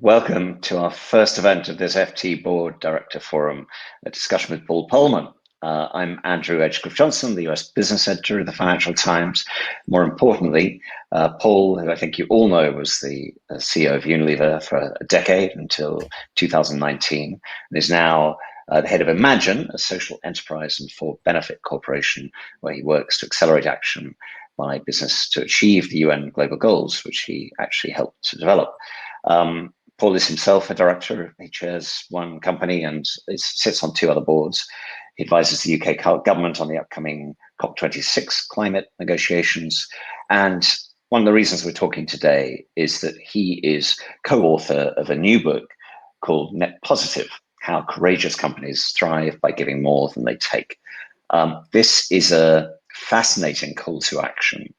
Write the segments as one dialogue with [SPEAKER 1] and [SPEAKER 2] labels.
[SPEAKER 1] Welcome to our first event of this FT Board Director Forum, a discussion with Paul Polman. I'm Andrew Edgecliffe-Johnson, the US business editor of the Financial Times. More importantly, Paul, who I think you all know was the CEO of Unilever for a decade until 2019, and is now the head of Imagine, a social enterprise and for-benefit corporation, where he works to accelerate action by business to achieve the UN global goals, which he actually helped to develop. Paul is himself a director. He chairs one company and sits on two other boards. He advises the UK government on the upcoming COP26 climate negotiations. And one of the reasons we're talking today is that he is co-author of a new book called Net Positive: How Courageous Companies Thrive by Giving More Than They Take. This is a fascinating call to action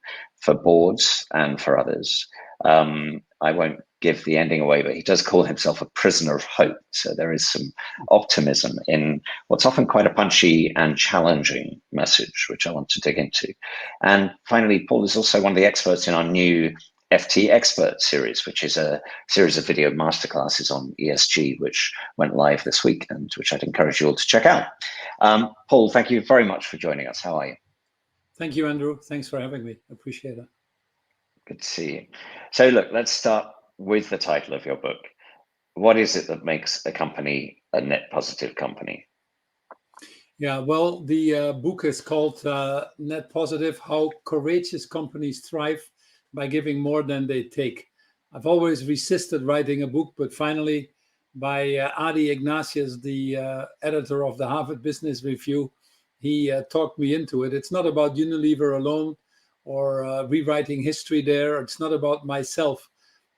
[SPEAKER 1] for boards and for others. I won't give the ending away, but he does call himself a prisoner of hope. So there is some optimism in what's often quite a punchy and challenging message, which I want to dig into. And finally, Paul is also one of the experts in our new FT Expert series, which is a series of video masterclasses on ESG, which went live this week and which I'd encourage you all to check out. Paul, thank you very much for joining us. How are you?
[SPEAKER 2] Thank you, Andrew. Thanks for having me. Appreciate it.
[SPEAKER 1] Good to see you. So look, let's start with the title of your book. What is it that makes a company a net positive company?
[SPEAKER 2] Yeah, well, the book is called Net Positive: How Courageous Companies Thrive by Giving More Than They Take. I've always resisted writing a book, but finally, by Adi Ignatius, the editor of the Harvard Business Review, he talked me into it. It's not about Unilever alone or rewriting history there. It's not about myself,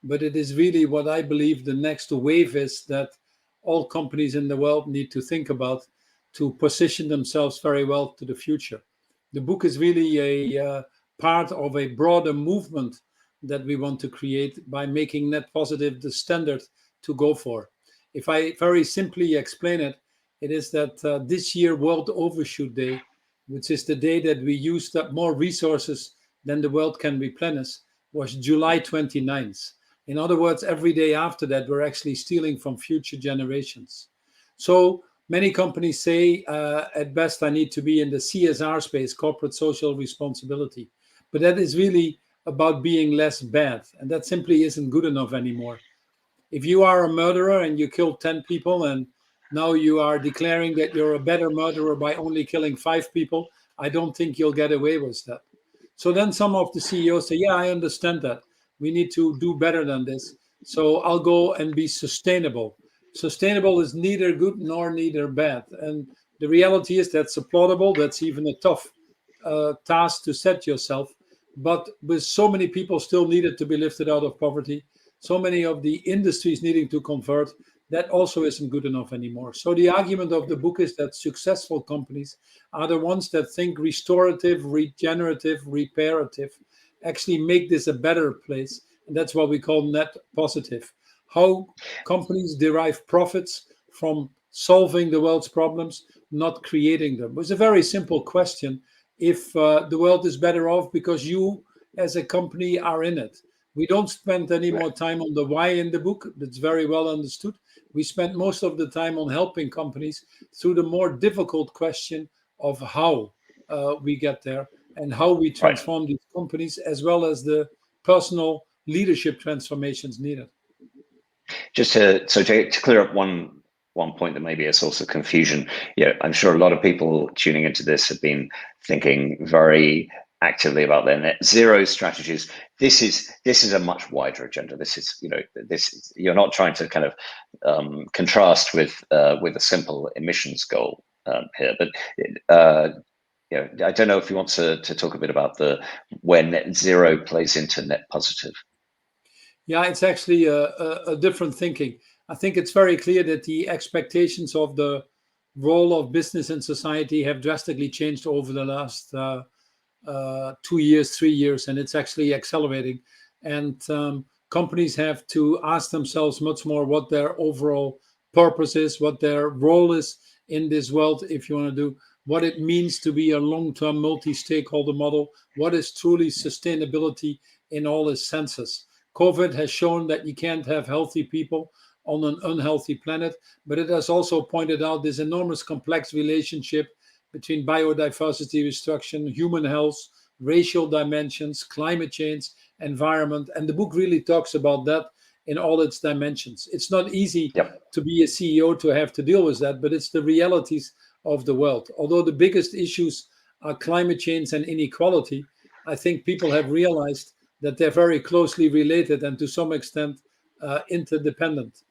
[SPEAKER 2] but it is really what I believe the next wave is that all companies in the world need to think about to position themselves very well to the future. The book is really a part of a broader movement that we want to create by making net positive the standard to go for. If I very simply explain it, it is that this year, World Overshoot Day, which is the day that we used up more resources than the world can replenish, was July 29th. In other words, every day after that, we're actually stealing from future generations. So many companies say, at best, I need to be in the CSR space, corporate social responsibility. But that is really about being less bad. And that simply isn't good enough anymore. If you are a murderer and you killed 10 people and now you are declaring that you're a better murderer by only killing 5 people, I don't think you'll get away with that. So then some of the CEOs say, yeah, I understand that. We need to do better than this. So I'll go and be sustainable. Sustainable is neither good nor neither bad. And the reality is that's applaudable. That's even a tough task to set yourself. But with so many people still needed to be lifted out of poverty, so many of the industries needing to convert, that also isn't good enough anymore. So the argument of the book is that successful companies are the ones that think restorative, regenerative, reparative, actually make this a better place. And that's what we call net positive. How companies derive profits from solving the world's problems, not creating them. It's a very simple question. If the world is better off because you as a company are in it. We don't spend any more time on the why in the book. That's very well understood. We spend most of the time on helping companies through the more difficult question of how we get there and how we transform these companies, as well as the personal leadership transformations needed.
[SPEAKER 1] Just to clear up one point that may be a source of confusion. Yeah, I'm sure a lot of people tuning into this have been thinking very actively about their net zero strategies. This is a much wider agenda. This is, you're not trying to kind of contrast with a simple emissions goal here, but I don't know if you want to talk a bit about where net zero plays into net positive.
[SPEAKER 2] Yeah, it's actually a different thinking. I think it's very clear that the expectations of the role of business in society have drastically changed over the last 2 years, 3 years, and it's actually accelerating. And companies have to ask themselves much more what their overall purpose is, what their role is in this world, if you want to do, what it means to be a long-term multi-stakeholder model, what is truly sustainability in all its senses. COVID has shown that you can't have healthy people on an unhealthy planet, but it has also pointed out this enormous complex relationship between biodiversity destruction, human health, racial dimensions, climate change, environment. And the book really talks about that in all its dimensions. It's not easy
[SPEAKER 1] Yep.
[SPEAKER 2] to be a CEO to have to deal with that, but it's the realities of the world. Although the biggest issues are climate change and inequality, I think people have realized that they're very closely related and to some extent interdependent.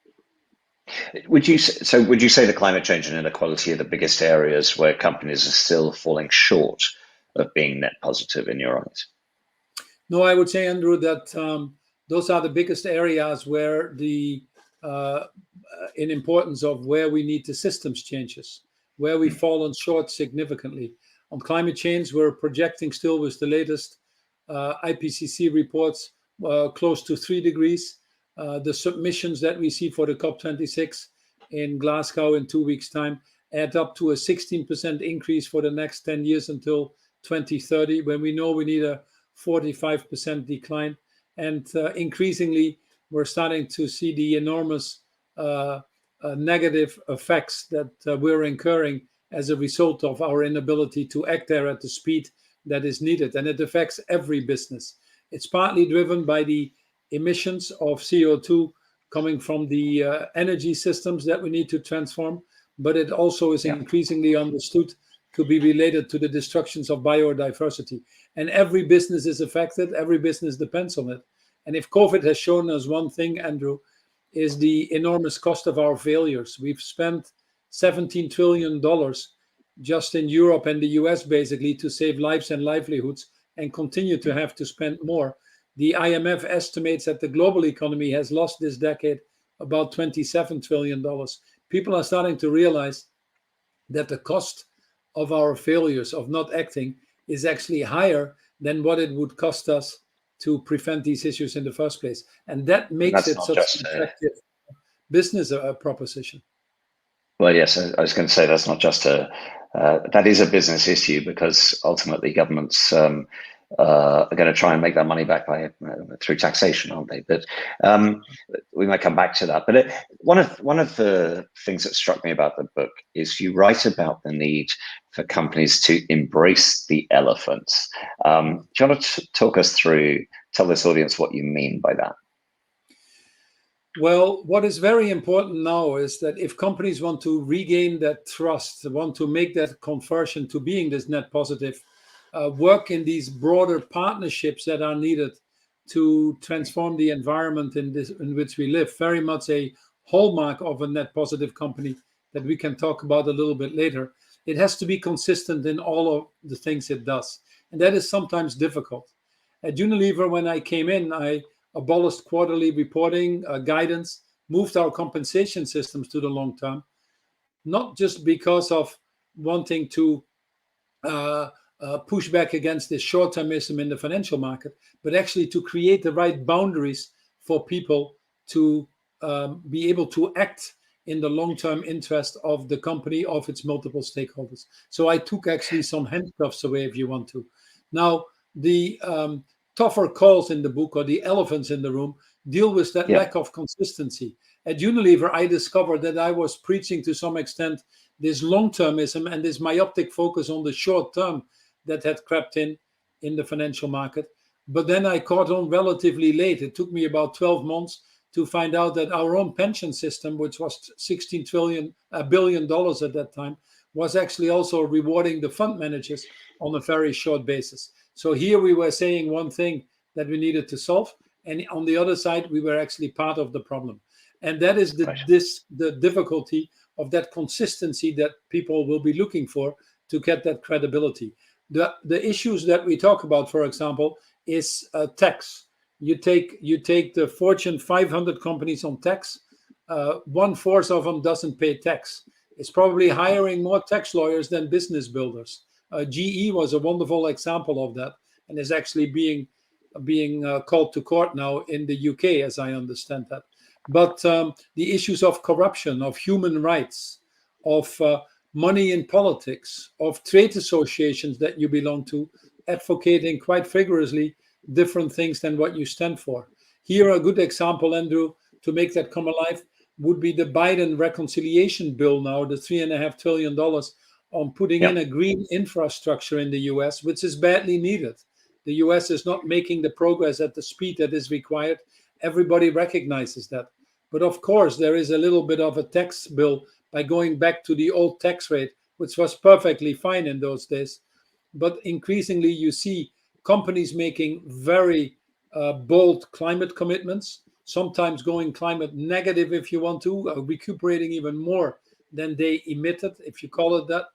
[SPEAKER 1] Would you say that climate change and inequality are the biggest areas where companies are still falling short of being net positive in your eyes?
[SPEAKER 2] No, I would say, Andrew, that those are the biggest areas where in importance of where we need the systems changes, where we've fallen short significantly. On climate change, we're projecting still with the latest IPCC reports close to 3 degrees. The submissions that we see for the COP26 in Glasgow in 2 weeks' time add up to a 16% increase for the next 10 years until 2030, when we know we need a 45% decline. And increasingly, we're starting to see the enormous negative effects that we're incurring as a result of our inability to act there at the speed that is needed. And it affects every business. It's partly driven by the emissions of CO2 coming from the energy systems that we need to transform, but it also is increasingly understood to be related to the destructions of biodiversity. And every business is affected, every business depends on it. And if COVID has shown us one thing, Andrew, is the enormous cost of our failures. We've spent $17 trillion just in Europe and the US basically to save lives and livelihoods, and continue to have to spend more. The IMF estimates that the global economy has lost this decade about $27 trillion. People are starting to realize that the cost of our failures of not acting is actually higher than what it would cost us to prevent these issues in the first place. And that makes it such an attractive business proposition.
[SPEAKER 1] Well, yes, I was going to say that's not just that is a business issue, because ultimately governments are going to try and make that money back through taxation, aren't they? But we might come back to that. But one of the things that struck me about the book is you write about the need for companies to embrace the elephants. Do you want to tell this audience what you mean by that?
[SPEAKER 2] Well, what is very important now is that if companies want to regain that trust, want to make that conversion to being this net positive, work in these broader partnerships that are needed to transform the environment in which we live. Very much a hallmark of a net positive company that we can talk about a little bit later. It has to be consistent in all of the things it does. And that is sometimes difficult. At Unilever, when I came in, I abolished quarterly reporting guidance, moved our compensation systems to the long term, not just because of wanting to push back against this short-termism in the financial market, but actually to create the right boundaries for people to be able to act in the long-term interest of the company, of its multiple stakeholders. So I took actually some handcuffs away, if you want to. Now, the tougher calls in the book, or the elephants in the room, deal with that lack of consistency. At Unilever, I discovered that I was preaching to some extent this long-termism and this myopic focus on the short term that had crept in the financial market. But then I caught on relatively late. It took me about 12 months to find out that our own pension system, which was $16 billion at that time, was actually also rewarding the fund managers on a very short basis. So here we were saying one thing that we needed to solve, and on the other side, we were actually part of the problem. And that is the difficulty of that consistency that people will be looking for to get that credibility. The issues that we talk about, for example, is tax. You take the Fortune 500 companies on tax, 1/4 of them doesn't pay tax. It's probably hiring more tax lawyers than business builders. GE was a wonderful example of that, and is actually being called to court now in the UK, as I understand that. But the issues of corruption, of human rights, of money in politics, of trade associations that you belong to, advocating quite vigorously different things than what you stand for. Here, a good example, Andrew, to make that come alive, would be the Biden reconciliation bill now, the $3.5 trillion on putting in
[SPEAKER 1] Yeah.
[SPEAKER 2] a green infrastructure in the US, which is badly needed. The US is not making the progress at the speed that is required. Everybody recognizes that. But of course, there is a little bit of a tax bill by going back to the old tax rate, which was perfectly fine in those days. But increasingly, you see companies making very bold climate commitments, sometimes going climate negative if you want to, recuperating even more than they emitted, if you call it that.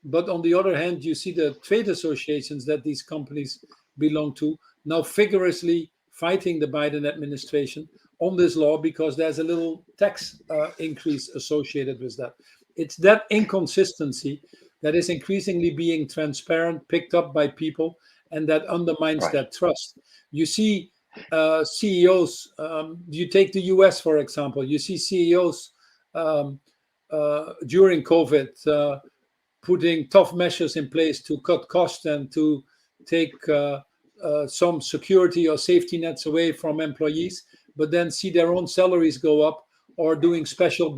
[SPEAKER 2] But on the other hand, you see the trade associations that these companies belong to now vigorously fighting the Biden administration on this law because there's a little tax increase associated with that. It's that inconsistency that is increasingly being transparent, picked up by people, and that undermines
[SPEAKER 1] Right.
[SPEAKER 2] that trust. You see CEOs, you take the US, for example, you see CEOs during COVID putting tough measures in place to cut costs and to take some security or safety nets away from employees, but then see their own salaries go up, or doing special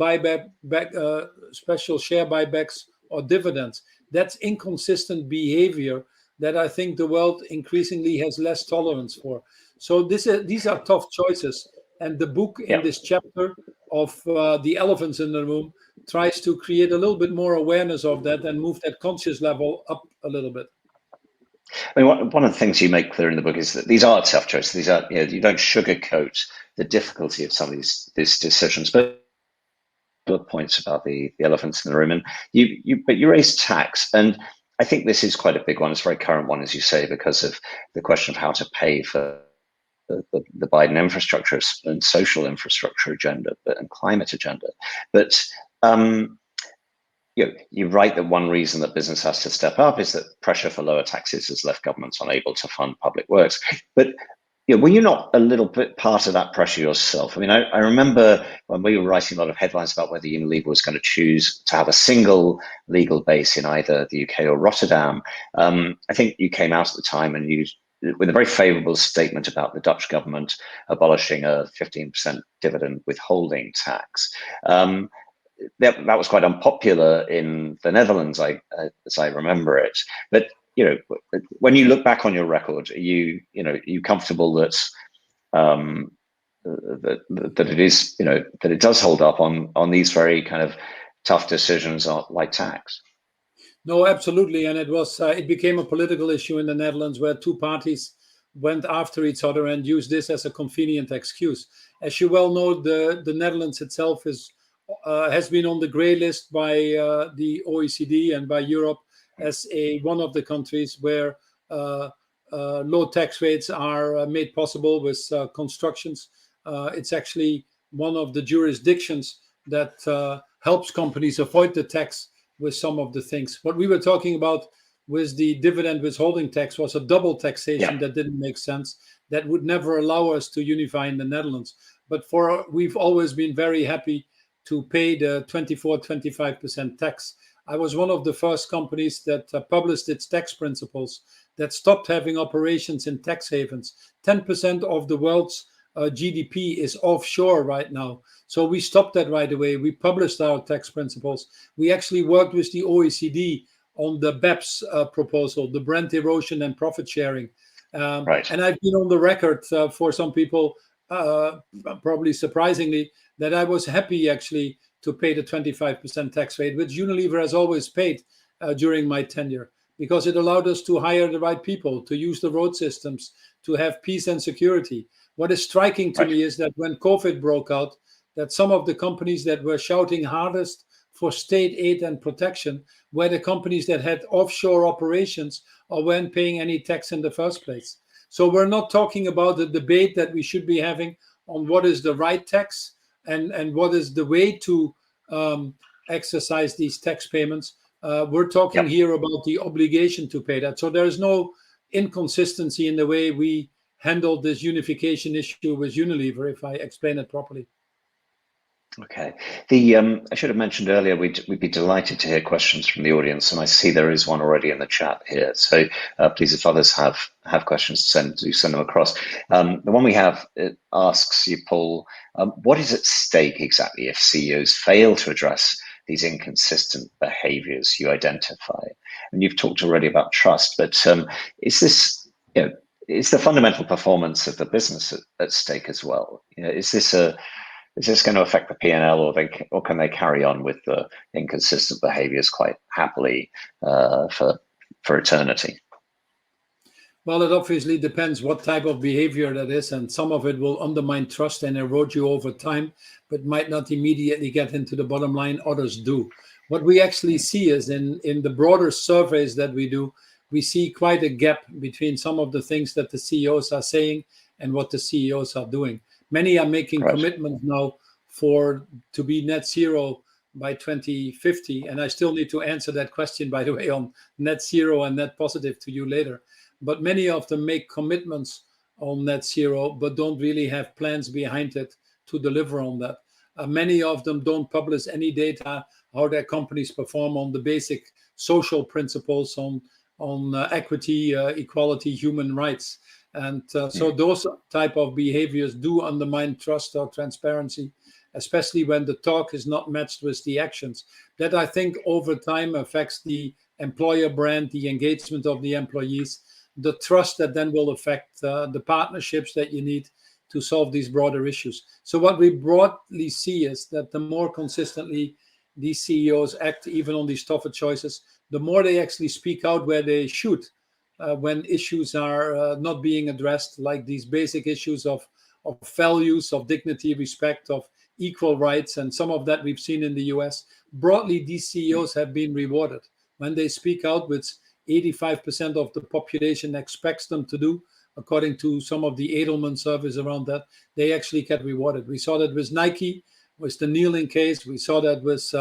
[SPEAKER 2] special share buybacks or dividends. That's inconsistent behavior that I think the world increasingly has less tolerance for. So these are tough choices. And the book in
[SPEAKER 1] Yeah.
[SPEAKER 2] this chapter of the elephants in the room tries to create a little bit more awareness of that and move that conscious level up a little bit.
[SPEAKER 1] I mean, one of the things you make clear in the book is that these are tough choices. These are, you don't sugarcoat the difficulty of some of these decisions. But points about the elephants in the room, and you raise tax, and I think this is quite a big one. It's a very current one, as you say, because of the question of how to pay for the Biden infrastructure and social infrastructure agenda, and climate agenda. But you're right that one reason that business has to step up is that pressure for lower taxes has left governments unable to fund public works. But were you not a little bit part of that pressure yourself? I mean, I remember when we were writing a lot of headlines about whether Unilever was going to choose to have a single legal base in either the UK or Rotterdam. I think you came out at the time and you, with a very favourable statement about the Dutch government abolishing a 15% dividend withholding tax. That was quite unpopular in the Netherlands, as I remember it. But when you look back on your record, are you comfortable that that it is that it does hold up on these very kind of tough decisions like tax?
[SPEAKER 2] No, absolutely, and it became a political issue in the Netherlands where two parties went after each other and used this as a convenient excuse. As you well know, the Netherlands itself has been on the grey list by the OECD and by Europe as one of the countries where low tax rates are made possible with constructions. It's actually one of the jurisdictions that helps companies avoid the tax with some of the things. What we were talking about with the dividend withholding tax was a double taxation that didn't make sense. That would never allow us to unify in the Netherlands. But we've always been very happy to pay the 25% tax. I was one of the first companies that published its tax principles, that stopped having operations in tax havens. 10% of the world's GDP is offshore right now. So we stopped that right away. We published our tax principles. We actually worked with the OECD on the BEPS proposal, the Brent erosion and profit sharing.
[SPEAKER 1] Right.
[SPEAKER 2] And I've been on the record for some people, probably surprisingly, that I was happy actually to pay the 25% tax rate, which Unilever has always paid during my tenure, because it allowed us to hire the right people, to use the road systems, to have peace and security. What is striking to me is that when COVID broke out, that some of the companies that were shouting hardest for state aid and protection were the companies that had offshore operations or weren't paying any tax in the first place. So we're not talking about the debate that we should be having on what is the right tax and what is the way to exercise these tax payments. We're talking here about the obligation to pay that. So there's no inconsistency in the way we handled this unification issue with Unilever, if I explain it properly.
[SPEAKER 1] Okay. I should have mentioned earlier we'd be delighted to hear questions from the audience, and I see there is one already in the chat here. So please, if others have questions, do send them across. The one we have, it asks you, Paul, what is at stake exactly if CEOs fail to address these inconsistent behaviours you identify? And you've talked already about trust, but is this, is the fundamental performance of the business at stake as well? Is this going to affect the P&L, or can they carry on with the inconsistent behaviors quite happily for eternity?
[SPEAKER 2] Well, it obviously depends what type of behavior that is, and some of it will undermine trust and erode you over time, but might not immediately get into the bottom line. Others do. What we actually see is in the broader surveys that we do, we see quite a gap between some of the things that the CEOs are saying and what the CEOs are doing. Many are making commitments now to be net zero by 2050, and I still need to answer that question, by the way, on net zero and net positive to you later. But many of them make commitments on net zero, but don't really have plans behind it to deliver on that. Many of them don't publish any data how their companies perform on the basic social principles on equity, equality, human rights. And so those type of behaviors do undermine trust or transparency, especially when the talk is not matched with the actions. That, I think, over time affects the employer brand, the engagement of the employees, the trust that then will affect the partnerships that you need to solve these broader issues. So what we broadly see is that the more consistently these CEOs act, even on these tougher choices, the more they actually speak out where they should, when issues are not being addressed, like these basic issues of values, of dignity, respect, of equal rights, and some of that we've seen in the US. Broadly, these CEOs have been rewarded. When they speak out, which 85% of the population expects them to do, according to some of the Edelman surveys around that, they actually get rewarded. We saw that with Nike, with the kneeling case. We saw that with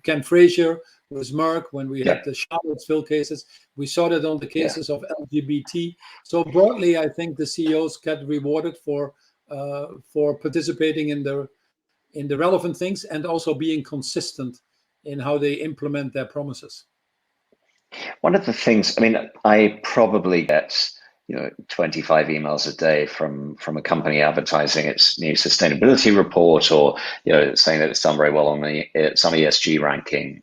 [SPEAKER 2] Ken Frazier, with Merck, when we had the Charlottesville cases. We saw that on the cases of LGBT. So broadly, I think the CEOs get rewarded for participating in the relevant things and also being consistent in how they implement their promises.
[SPEAKER 1] One of the things, I mean, I probably get 25 emails a day from a company advertising its new sustainability report, or saying that it's done very well on some ESG ranking.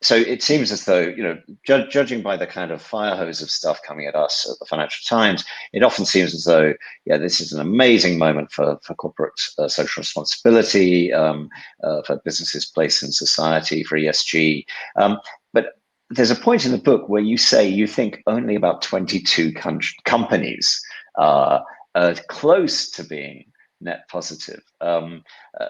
[SPEAKER 1] So it seems as though, judging by the kind of fire hose of stuff coming at us at the Financial Times, it often seems as though, this is an amazing moment for corporate social responsibility, for businesses' place in society, for ESG. But there's a point in the book where you say you think only about 22 companies are close to being net positive.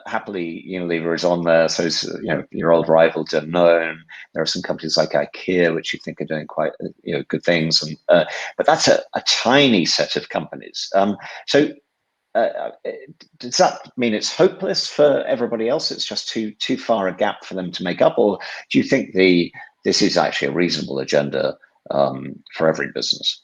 [SPEAKER 1] Happily, Unilever is on there. So is, your old rival Danone. There are some companies like IKEA, which you think are doing quite good things, and but that's a tiny set of companies. So does that mean it's hopeless for everybody else? It's just too far a gap for them to make up, or do you think this is actually a reasonable agenda for every business?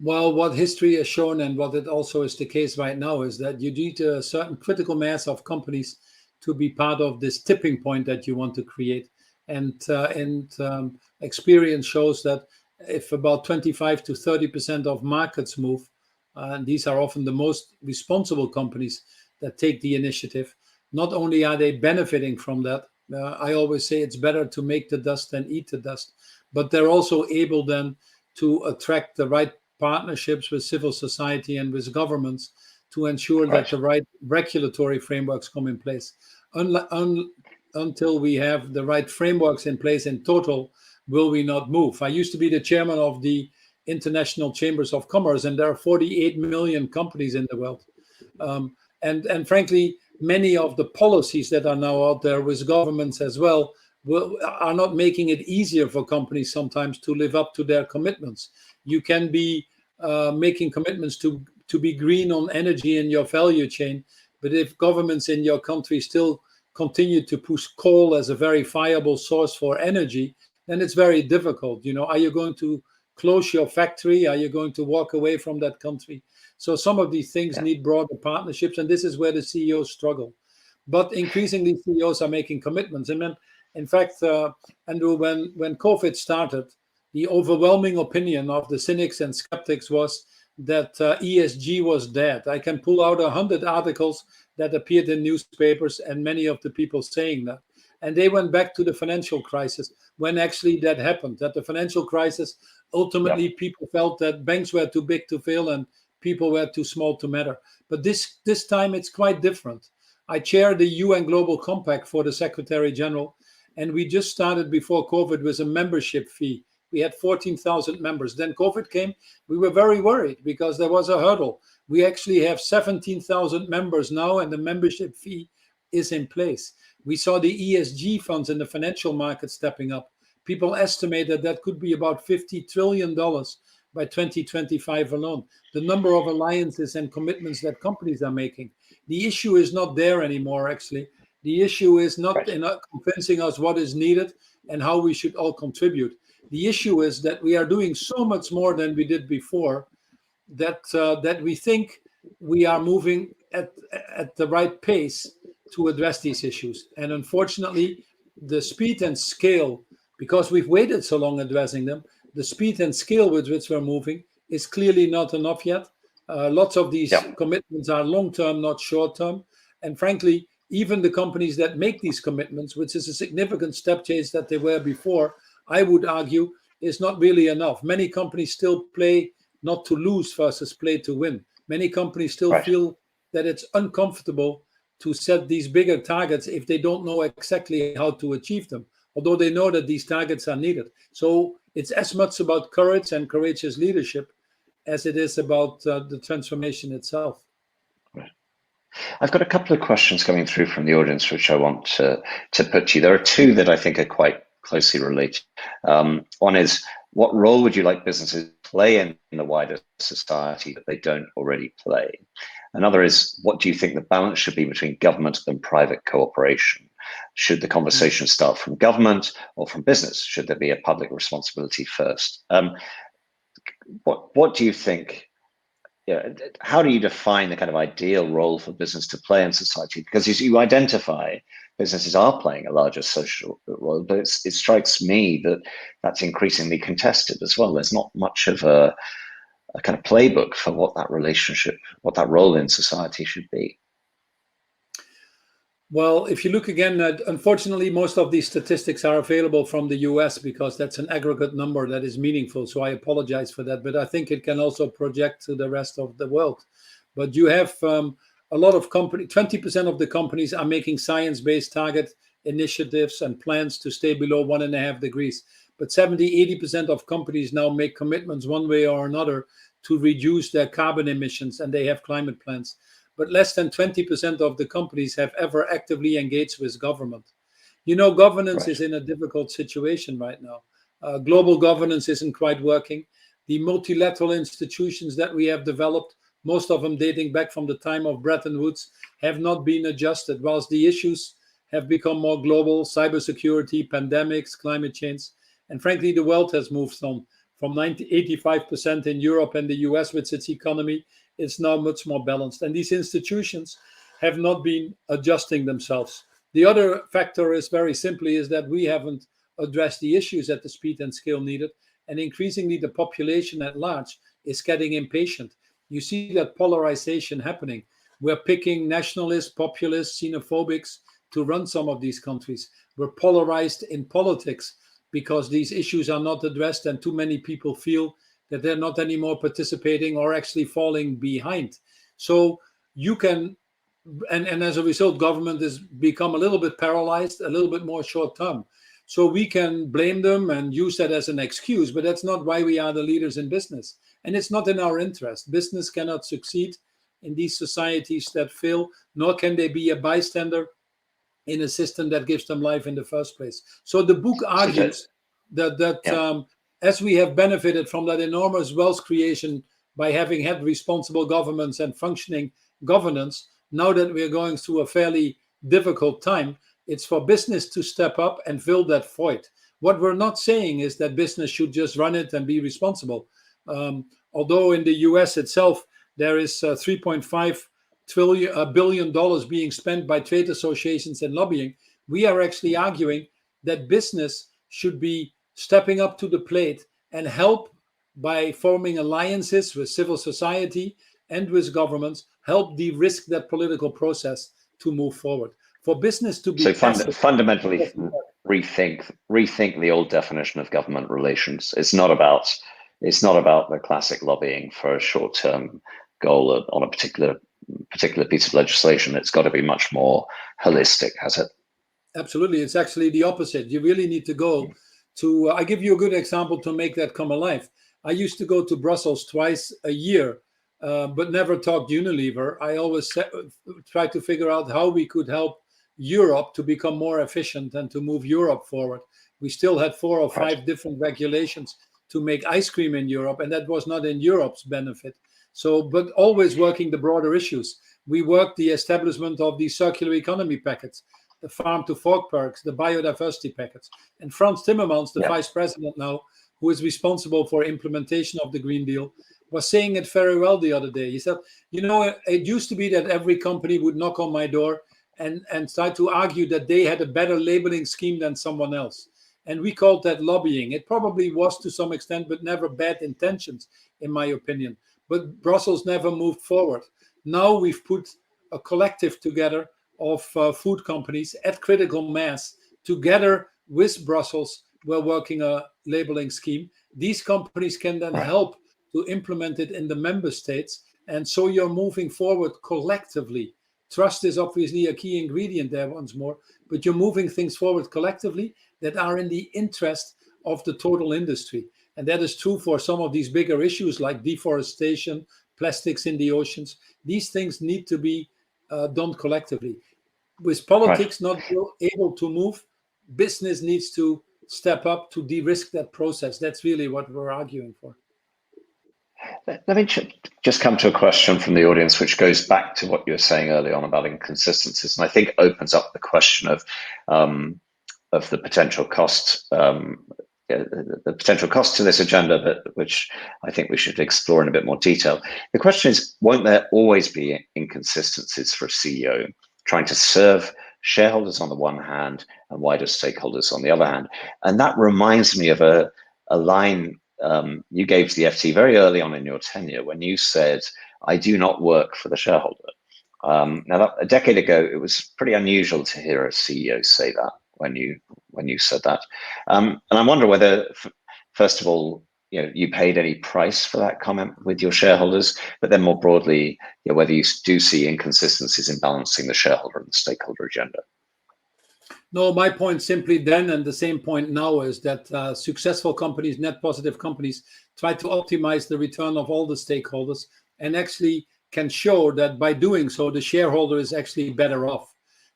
[SPEAKER 2] Well, what history has shown, and what it also is the case right now, is that you need a certain critical mass of companies to be part of this tipping point that you want to create. And experience shows that if about 25 to 30% of markets move, and these are often the most responsible companies that take the initiative, not only are they benefiting from that, I always say it's better to make the dust than eat the dust, but they're also able then to attract the right partnerships with civil society and with governments to ensure that the right regulatory frameworks come in place. Until we have the right frameworks in place in total, will we not move. I used to be the chairman of the International Chambers of Commerce, and there are 48 million companies in the world. And frankly, many of the policies that are now out there with governments as well are not making it easier for companies sometimes to live up to their commitments. You can be making commitments to be green on energy in your value chain, but if governments in your country still continue to push coal as a very viable source for energy, then it's very difficult. Are you going to close your factory? Are you going to walk away from that country? So some of these things need broader partnerships, and this is where the CEOs struggle. But increasingly, CEOs are making commitments. And then, in fact, Andrew, when COVID started, the overwhelming opinion of the cynics and skeptics was that ESG was dead. I can pull out 100 articles that appeared in newspapers, and many of the people saying that. And they went back to the financial crisis when actually that happened. That the financial crisis, ultimately, people felt that banks were too big to fail and people were too small to matter. But this time it's quite different. I chair the UN Global Compact for the Secretary General, and we just started before COVID with a membership fee. We had 14,000 members. Then COVID came. We were very worried because there was a hurdle. We actually have 17,000 members now, and the membership fee is in place. We saw the ESG funds in the financial market stepping up. People estimated that could be about $50 trillion by 2025 alone. The number of alliances and commitments that companies are making. The issue is not there anymore, actually. The issue is not in convincing us what is needed and how we should all contribute. The issue is that we are doing so much more than we did before that we think we are moving at the right pace to address these issues. And unfortunately, the speed and scale, because we've waited so long addressing them, the speed and scale with which we're moving is clearly not enough yet. Lots of these commitments are long-term, not short-term. And frankly, even the companies that make these commitments, which is a significant step change that they were before, I would argue is not really enough. Many companies still play not to lose versus play to win. Many companies still feel that it's uncomfortable to set these bigger targets if they don't know exactly how to achieve them, although they know that these targets are needed. So it's as much about courage and courageous leadership as it is about the transformation itself.
[SPEAKER 1] Right. I've got a couple of questions coming through from the audience, which I want to put to you. There are two that I think are quite closely related. One is, what role would you like businesses to play in the wider society that they don't already play? Another is, what do you think the balance should be between government and private cooperation? Should the conversation start from government or from business? Should there be a public responsibility first? What do you think? How do you define the kind of ideal role for business to play in society? Because as you identify, businesses are playing a larger social role, but it strikes me that that's increasingly contested as well. There's not much of a kind of playbook for what that relationship, what that role in society should be.
[SPEAKER 2] Well, if you look again, unfortunately, most of these statistics are available from the US because that's an aggregate number that is meaningful. So I apologize for that, but I think it can also project to the rest of the world. But you have a lot of companies, 20% of the companies are making science-based target initiatives and plans to stay below 1.5 degrees. But 70-80% of companies now make commitments one way or another to reduce their carbon emissions, and they have climate plans. But less than 20% of the companies have ever actively engaged with government. You know, governance is in a difficult situation right now. Global governance isn't quite working. The multilateral institutions that we have developed, most of them dating back from the time of Bretton Woods, have not been adjusted, whilst the issues have become more global: cybersecurity, pandemics, climate change. And frankly, the world has moved on from 85% in Europe and the US with its economy. It's now much more balanced. And these institutions have not been adjusting themselves. The other factor is very simply is that we haven't addressed the issues at the speed and scale needed. And increasingly, the population at large is getting impatient. You see that polarization happening. We're picking nationalists, populists, xenophobics to run some of these countries. We're polarized in politics because these issues are not addressed, and too many people feel that they're not anymore participating or actually falling behind. So you can, and as a result, government has become a little bit paralyzed, a little bit more short term. So we can blame them and use that as an excuse, but that's not why we are the leaders in business. And it's not in our interest. Business cannot succeed in these societies that fail, nor can they be a bystander in a system that gives them life in the first place. So the book argues that as we have benefited from that enormous wealth creation by having had responsible governments and functioning governance, now that we're going through a fairly difficult time, it's for business to step up and fill that void. What we're not saying is that business should just run it and be responsible. Although in the US itself, there is $3.5 billion being spent by trade associations and lobbying, we are actually arguing that business should be stepping up to the plate and help by forming alliances with civil society and with governments, help de-risk that political process to move forward. For business to be
[SPEAKER 1] so fundamentally rethink the old definition of government relations. It's not about the classic lobbying for a short-term goal on a particular piece of legislation. It's got to be much more holistic, has it?
[SPEAKER 2] Absolutely. It's actually the opposite. You really need to go to, I give you a good example to make that come alive. I used to go to Brussels twice a year, but never talked Unilever. I always tried to figure out how we could help Europe to become more efficient and to move Europe forward. We still had 4 or 5 different regulations to make ice cream in Europe, and that was not in Europe's benefit. So, but always working the broader issues. We worked the establishment of the circular economy packets, the farm to fork perks, the biodiversity packets. And Frans Timmermans, the vice president now, who is responsible for implementation of the Green Deal, was saying it very well the other day. He said, you know, it used to be that every company would knock on my door and try to argue that they had a better labeling scheme than someone else. And we called that lobbying. It probably was to some extent, but never bad intentions, in my opinion. But Brussels never moved forward. Now we've put a collective together of food companies at critical mass. Together with Brussels, we're working a labeling scheme. These companies can then help to implement it in the member states. And so you're moving forward collectively. Trust is obviously a key ingredient there once more, but you're moving things forward collectively that are in the interest of the total industry. And that is true for some of these bigger issues like deforestation, plastics in the oceans. These things need to be done collectively. With politics not able to move, business needs to step up to de-risk that process. That's really what we're arguing for.
[SPEAKER 1] Let me just come to a question from the audience, which goes back to what you were saying early on about inconsistencies, and I think opens up the question of the potential cost, the potential cost to this agenda, which I think we should explore in a bit more detail. The question is, won't there always be inconsistencies for a CEO trying to serve shareholders on the one hand and wider stakeholders on the other hand? And that reminds me of a line you gave to the FT very early on in your tenure when you said, "I do not work for the shareholder." Now, a decade ago, it was pretty unusual to hear a CEO say that when you said that. And I wonder whether, first of all, you paid any price for that comment with your shareholders, but then more broadly, whether you do see inconsistencies in balancing the shareholder and the stakeholder agenda.
[SPEAKER 2] No, my point simply then and the same point now is that successful companies, net positive companies, try to optimize the return of all the stakeholders and actually can show that by doing so, the shareholder is actually better off.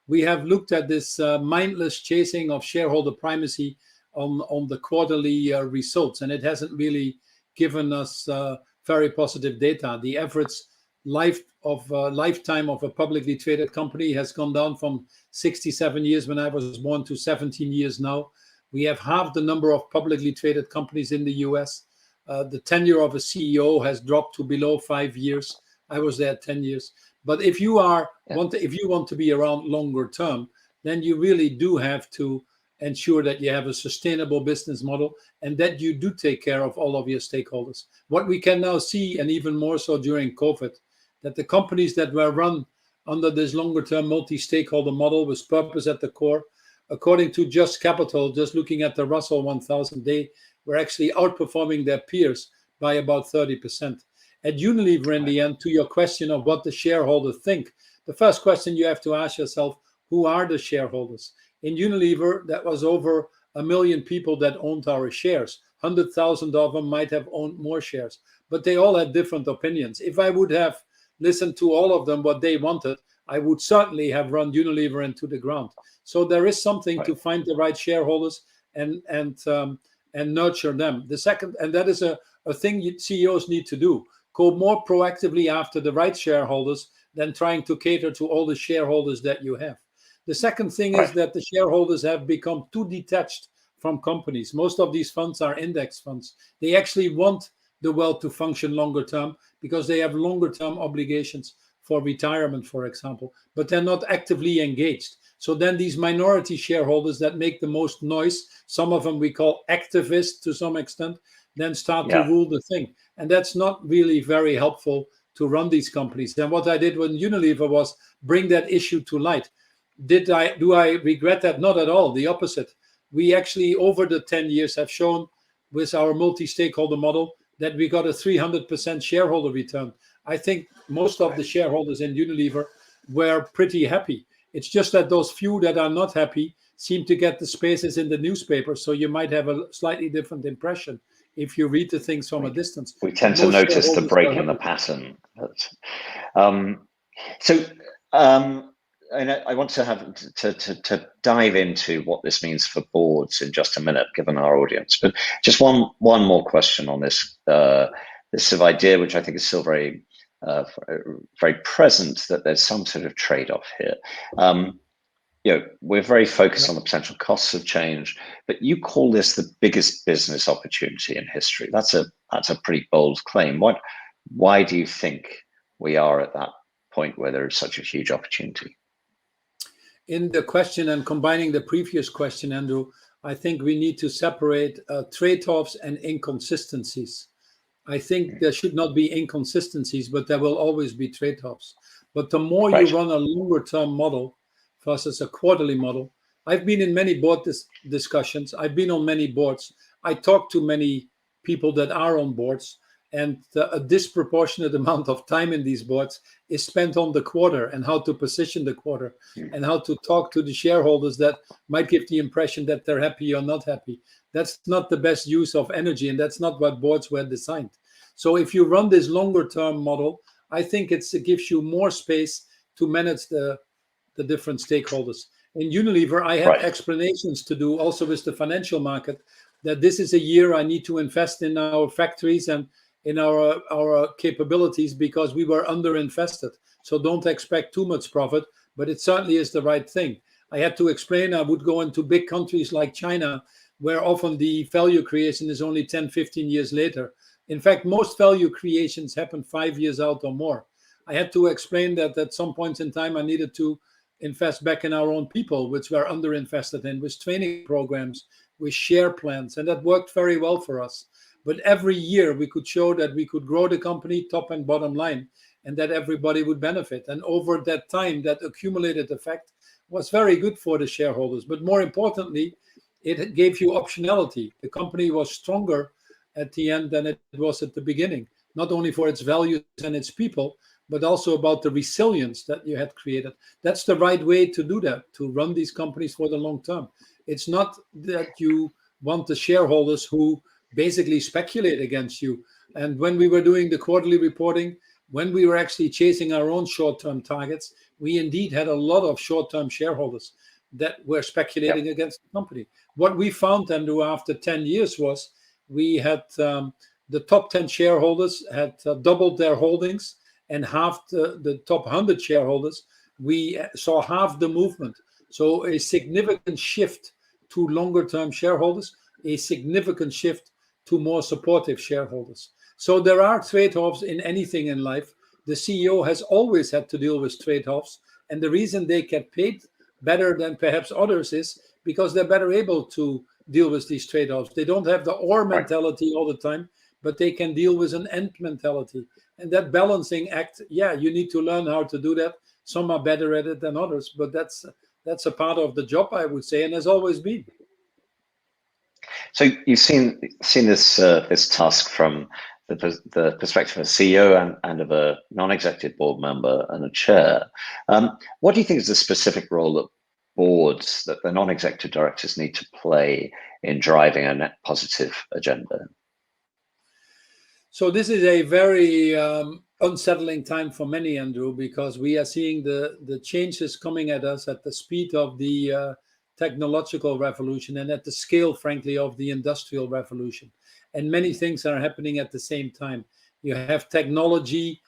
[SPEAKER 2] We have looked at this mindless chasing of shareholder primacy on the quarterly results, and it hasn't really given us very positive data. The average lifetime of a publicly traded company has gone down from 67 years when I was born to 17 years now. We have half the number of publicly traded companies in the US. The tenure of a CEO has dropped to below 5 years. I was there 10 years. But if you want to be around longer term, then you really do have to ensure that you have a sustainable business model and that you do take care of all of your stakeholders. What we can now see, and even more so during COVID, that the companies that were run under this longer term multi-stakeholder model with purpose at the core, according to Just Capital, just looking at the Russell 1000, they were actually outperforming their peers by about 30%. At Unilever, in the end, to your question of what the shareholders think, the first question you have to ask yourself, who are the shareholders? In Unilever, that was over 1 million people that owned our shares. 100,000 of them might have owned more shares, but they all had different opinions. If I would have listened to all of them what they wanted, I would certainly have run Unilever into the ground. So there is something to find the right shareholders and nurture them. The second, and that is a thing CEOs need to do, go more proactively after the right shareholders than trying to cater to all the shareholders that you have. The second thing is that the shareholders have become too detached from companies. Most of these funds are index funds. They actually want the wealth to function longer term because they have longer term obligations for retirement, for example, but they're not actively engaged. So then these minority shareholders that make the most noise, some of them we call activists to some extent, then start to rule the thing. And that's not really very helpful to run these companies. And what I did with Unilever was bring that issue to light. Do I regret that? Not at all. The opposite. We actually, over the 10 years, have shown with our multi-stakeholder model that we got a 300% shareholder return. I think most of the shareholders in Unilever were pretty happy. It's just that those few that are not happy seem to get the spaces in the newspaper. So you might have a slightly different impression if you read the things from a distance.
[SPEAKER 1] We tend to notice the break in the pattern. And I want to have to dive into what this means for boards in just a minute, given our audience. But just one more question on this this sort of idea, which I think is still very present, that there's some sort of trade-off here. We're very focused on the potential costs of change, but you call this the biggest business opportunity in history. That's a pretty bold claim. Why do you think we are at that point where there is such a huge opportunity?
[SPEAKER 2] In the question and combining the previous question, Andrew, I think we need to separate trade-offs and inconsistencies. I think there should not be inconsistencies, but there will always be trade-offs. But the more you run a longer-term model versus a quarterly model, I've been in many board discussions. I've been on many boards. I talk to many people that are on boards, and a disproportionate amount of time in these boards is spent on the quarter and how to position the quarter and how to talk to the shareholders that might give the impression that they're happy or not happy. That's not the best use of energy, and that's not what boards were designed. So if you run this longer term model, I think it gives you more space to manage the different stakeholders. In Unilever, I had explanations to do also with the financial market that this is a year I need to invest in our factories and in our capabilities because we were underinvested. So don't expect too much profit, but it certainly is the right thing. I had to explain I would go into big countries like China, where often the value creation is only 10, 15 years later. In fact, most value creations happen 5 years out or more. I had to explain that at some points in time, I needed to invest back in our own people, which were underinvested in, with training programs, with share plans, and that worked very well for us. But every year we could show that we could grow the company top and bottom line and that everybody would benefit. And over that time, that accumulated effect was very good for the shareholders. But more importantly, it gave you optionality. The company was stronger at the end than it was at the beginning, not only for its values and its people, but also about the resilience that you had created. That's the right way to do that, to run these companies for the long term. It's not that you want the shareholders who basically speculate against you. And when we were doing the quarterly reporting, when we were actually chasing our own short-term targets, we indeed had a lot of short-term shareholders that were speculating against the company. What we found, Andrew, after 10 years was we had the top 10 shareholders had doubled their holdings, and half the top 100 shareholders, we saw half the movement. So a significant shift to longer-term shareholders, a significant shift to more supportive shareholders. So there are trade-offs in anything in life. The CEO has always had to deal with trade-offs. And the reason they get paid better than perhaps others is because they're better able to deal with these trade-offs. They don't have the or mentality all the time, but they can deal with an and mentality. And that balancing act, you need to learn how to do that. Some are better at it than others, but that's a part of the job, I would say, and has always been.
[SPEAKER 1] So you've seen this task from the perspective of a CEO and of a non-executive board member and a chair. What do you think is the specific role that boards, that the non-executive directors need to play in driving a net positive agenda?
[SPEAKER 2] So this is a very unsettling time for many, Andrew, because we are seeing the changes coming at us at the speed of the technological revolution and at the scale, frankly, of the industrial revolution. And many things are happening at the same time. You have technology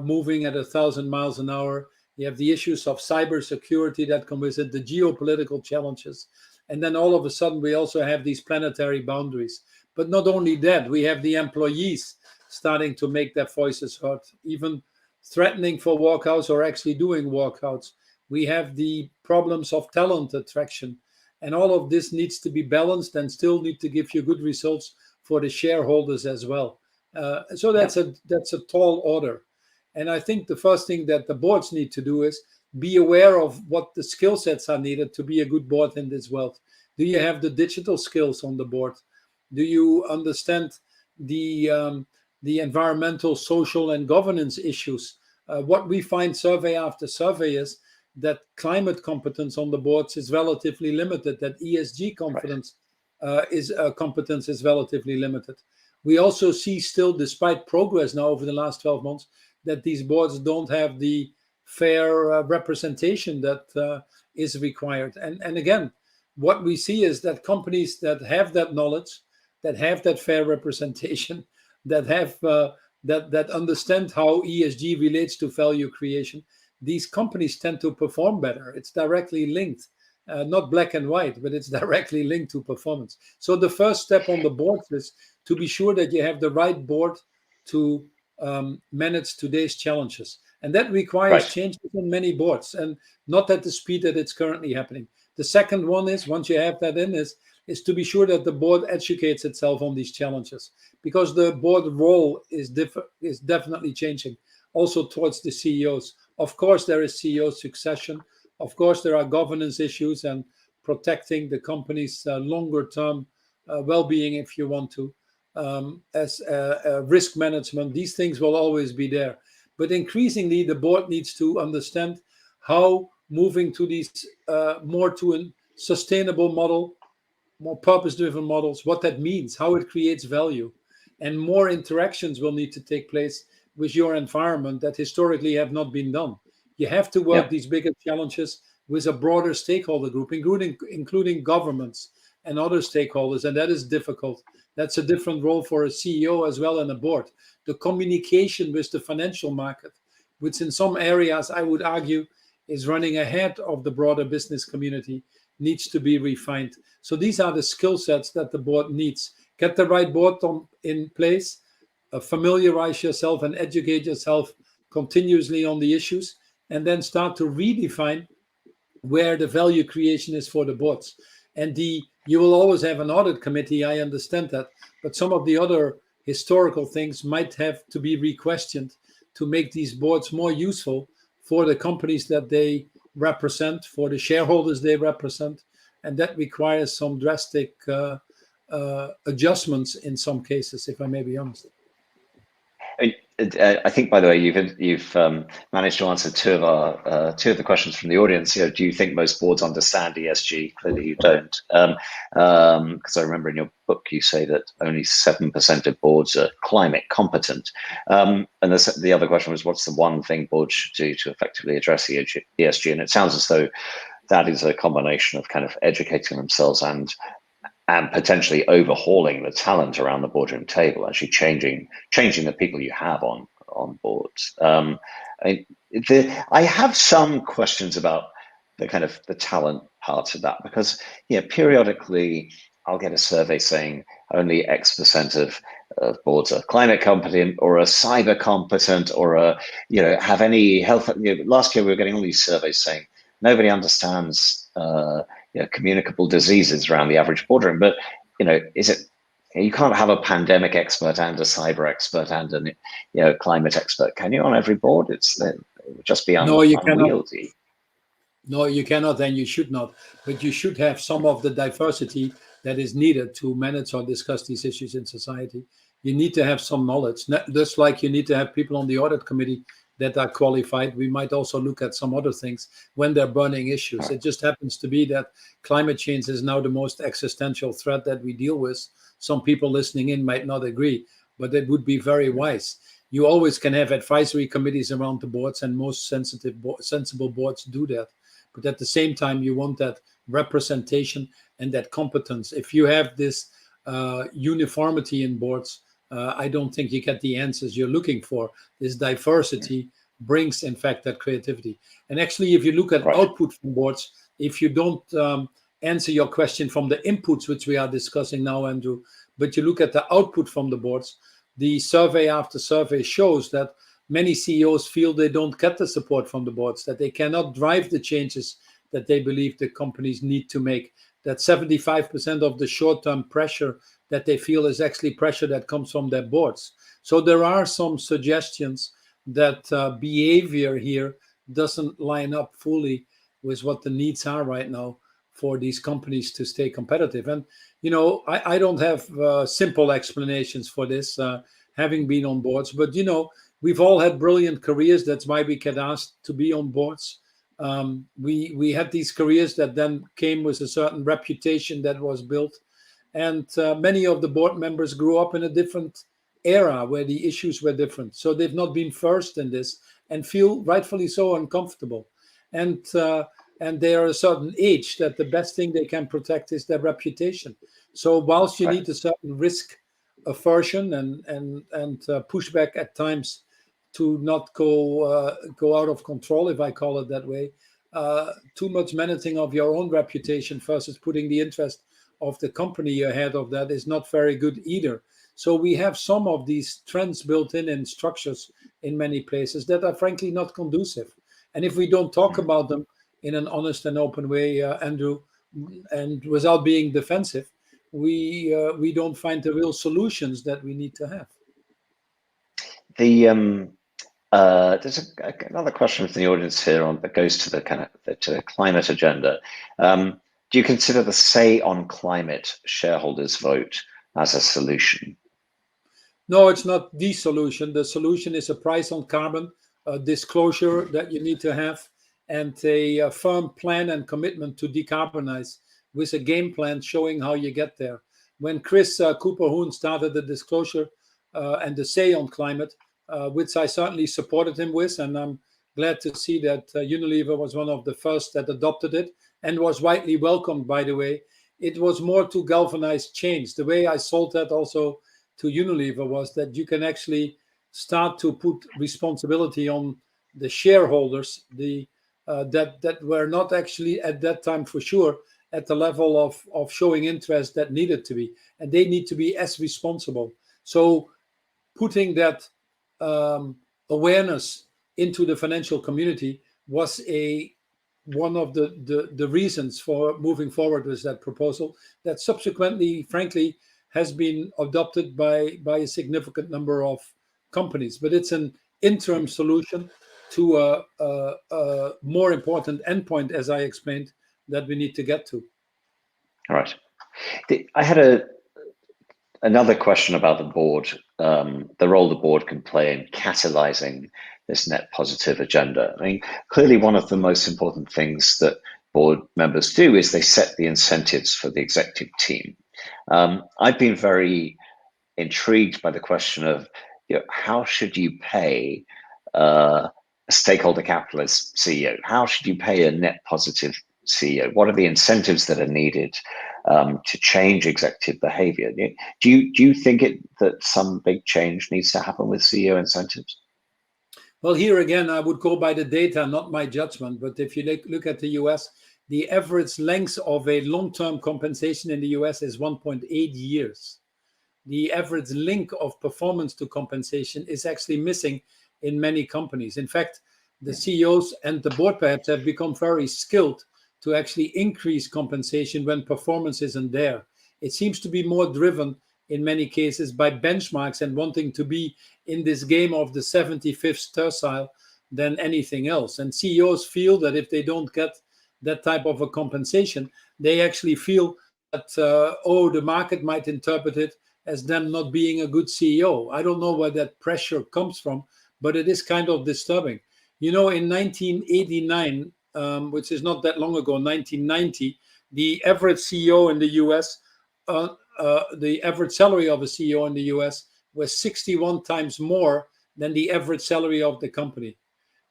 [SPEAKER 2] moving at 1,000 miles an hour. You have the issues of cybersecurity that come with it, the geopolitical challenges. And then all of a sudden, we also have these planetary boundaries. But not only that, we have the employees starting to make their voices heard, even threatening for walkouts or actually doing walkouts. We have the problems of talent attraction. And all of this needs to be balanced and still need to give you good results for the shareholders as well. So that's a tall order. And I think the first thing that the boards need to do is be aware of what the skill sets are needed to be a good board in this world. Do you have the digital skills on the board? Do you understand the environmental, social, and governance issues? What we find survey after survey is that climate competence on the boards is relatively limited, that ESG competence is relatively limited. We also see still, despite progress now over the last 12 months, that these boards don't have the fair representation that is required. And again, what we see is that companies that have that knowledge, that have that fair representation, that have that understand how ESG relates to value creation, these companies tend to perform better. It's directly linked, not black and white, but it's directly linked to performance. So the first step on the board is to be sure that you have the right board to manage today's challenges. And that requires changes in many boards, and not at the speed that it's currently happening. The second one is, once you have that in, is to be sure that the board educates itself on these challenges, because the board role is definitely changing, also towards the CEOs. Of course, there is CEO succession. Of course, there are governance issues and protecting the company's longer-term well-being, if you want to, as risk management. These things will always be there. But increasingly, the board needs to understand how moving to these more to a sustainable model, more purpose-driven models, what that means, how it creates value. And more interactions will need to take place with your environment that historically have not been done. You have to work these bigger challenges with a broader stakeholder group, including governments and other stakeholders, and that is difficult. That's a different role for a CEO as well and a board. The communication with the financial market, which in some areas I would argue is running ahead of the broader business community, needs to be refined. So these are the skill sets that the board needs. Get the right board in place, familiarize yourself and educate yourself continuously on the issues, and then start to redefine where the value creation is for the boards. And you will always have an audit committee, I understand that, but some of the other historical things might have to be re-questioned to make these boards more useful for the companies that they represent, for the shareholders they represent, and that requires some drastic adjustments in some cases, if I may be honest.
[SPEAKER 1] I think, by the way, you've managed to answer two of the questions from the audience. Do you think most boards understand ESG? Clearly, you don't, because I remember in your book you say that only 7% of boards are climate competent. And the other question was, what's the one thing boards should do to effectively address ESG? And it sounds as though that is a combination of kind of educating themselves and potentially overhauling the talent around the boardroom table, actually changing the people you have on boards. I have some questions about the kind of the talent parts of that, because periodically I'll get a survey saying only X% of boards are climate competent or are cyber competent or have any health. Last year we were getting all these surveys saying nobody understands communicable diseases around the average boardroom. But is it? You can't have a pandemic expert and a cyber expert and a climate expert, can you, on every board? It would just be unwieldy.
[SPEAKER 2] No, you cannot, and you should not. But you should have some of the diversity that is needed to manage or discuss these issues in society. You need to have some knowledge, just like you need to have people on the audit committee that are qualified. We might also look at some other things when they're burning issues. It just happens to be that climate change is now the most existential threat that we deal with. Some people listening in might not agree, but it would be very wise. You always can have advisory committees around the boards, and most sensible boards do that. But at the same time, you want that representation and that competence. If you have this uniformity in boards, I don't think you get the answers you're looking for. This diversity brings, in fact, that creativity. And actually, if you look at output from boards, if you don't answer your question from the inputs which we are discussing now, Andrew, but you look at the output from the boards, the survey after survey shows that many CEOs feel they don't get the support from the boards, that they cannot drive the changes that they believe the companies need to make, that 75% of the short-term pressure that they feel is actually pressure that comes from their boards. So there are some suggestions that behavior here doesn't line up fully with what the needs are right now for these companies to stay competitive. And, you know, I don't have simple explanations for this, having been on boards, but, you know, we've all had brilliant careers. That's why we get asked to be on boards. We had these careers that then came with a certain reputation that was built. And many of the board members grew up in a different era where the issues were different. So they've not been first in this and feel rightfully so uncomfortable. And they are a certain age that the best thing they can protect is their reputation. So whilst you need a certain risk aversion and pushback at times to not go out of control, if I call it that way, too much managing of your own reputation versus putting the interest of the company ahead of that is not very good either. So we have some of these trends built in structures in many places that are frankly not conducive. And if we don't talk about them in an honest and open way, Andrew, and without being defensive, we don't find the real solutions that we need to have.
[SPEAKER 1] There's another question from the audience here that goes to the to the climate agenda. Do you consider the Say on Climate shareholders vote as a solution?
[SPEAKER 2] No, it's not the solution. The solution is a price on carbon, a disclosure that you need to have, and a firm plan and commitment to decarbonize with a game plan showing how you get there. When Chris Cooper-Hoon started the disclosure and the Say on Climate, which I certainly supported him with, and I'm glad to see that Unilever was one of the first that adopted it and was widely welcomed, by the way. It was more to galvanize change. The way I sold that also to Unilever was that you can actually start to put responsibility on the shareholders, that were not actually at that time for sure at the level of showing interest that needed to be, and they need to be as responsible. So putting that awareness into the financial community was one of the reasons for moving forward with that proposal that subsequently, frankly, has been adopted by a significant number of companies. But it's an interim solution to a more important endpoint, as I explained, that we need to get to.
[SPEAKER 1] All right. I had another question about the board, the role the board can play in catalyzing this net positive agenda. I mean, clearly one of the most important things that board members do is they set the incentives for the executive team. I've been very intrigued by the question of, how should you pay a stakeholder capitalist CEO? How should you pay a net positive CEO? What are the incentives that are needed to change executive behavior? Do you think that some big change needs to happen with CEO incentives?
[SPEAKER 2] Well, here again, I would go by the data, not my judgment. But if you look at the US, the average length of a long-term compensation in the US is 1.8 years. The average link of performance to compensation is actually missing in many companies. In fact, the CEOs and the board perhaps have become very skilled to actually increase compensation when performance isn't there. It seems to be more driven in many cases by benchmarks and wanting to be in this game of the 75th tercile than anything else. And CEOs feel that if they don't get that type of a compensation, they actually feel that, the market might interpret it as them not being a good CEO. I don't know where that pressure comes from, but it is kind of disturbing. In 1989, which is not that long ago, 1990, the average CEO in the US, the average salary of a CEO in the US was 61 times more than the average salary of the company.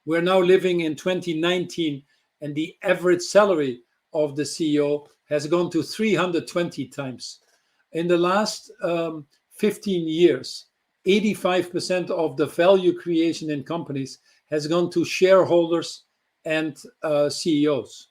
[SPEAKER 2] We're now living in 2019, and the average salary of the CEO has gone to 320 times. In the last 15 years, 85% of the value creation in companies has gone to shareholders and CEOs.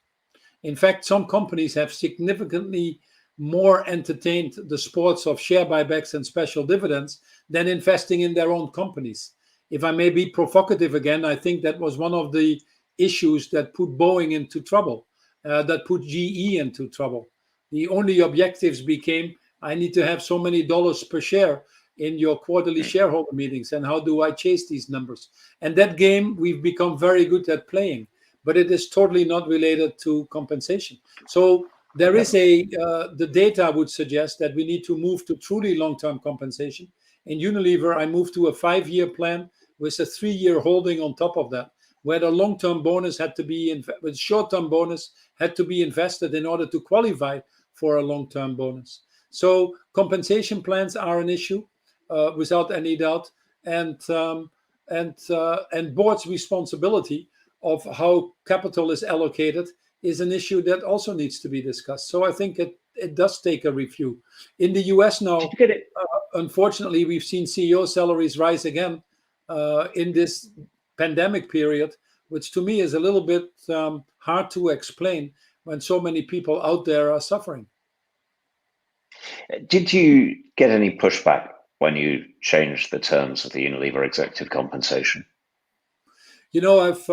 [SPEAKER 2] In fact, some companies have significantly more entertained the sports of share buybacks and special dividends than investing in their own companies. If I may be provocative again, I think that was one of the issues that put Boeing into trouble, that put GE into trouble. The only objectives became, I need to have so many dollars per share in your quarterly shareholder meetings, and how do I chase these numbers? And that game we've become very good at playing, but it is totally not related to compensation. So there is the data would suggest that we need to move to truly long-term compensation. In Unilever, I moved to a 5-year plan with a 3-year holding on top of that, where the long-term bonus had to be, with short-term bonus had to be invested in order to qualify for a long-term bonus. So compensation plans are an issue, without any doubt, and board's responsibility of how capital is allocated is an issue that also needs to be discussed. So I think it does take a review. In the US now, unfortunately, we've seen CEO salaries rise again in this pandemic period, which to me is a little bit hard to explain when so many people out there are suffering.
[SPEAKER 1] Did you get any pushback when you changed the terms of the Unilever executive compensation?
[SPEAKER 2] I've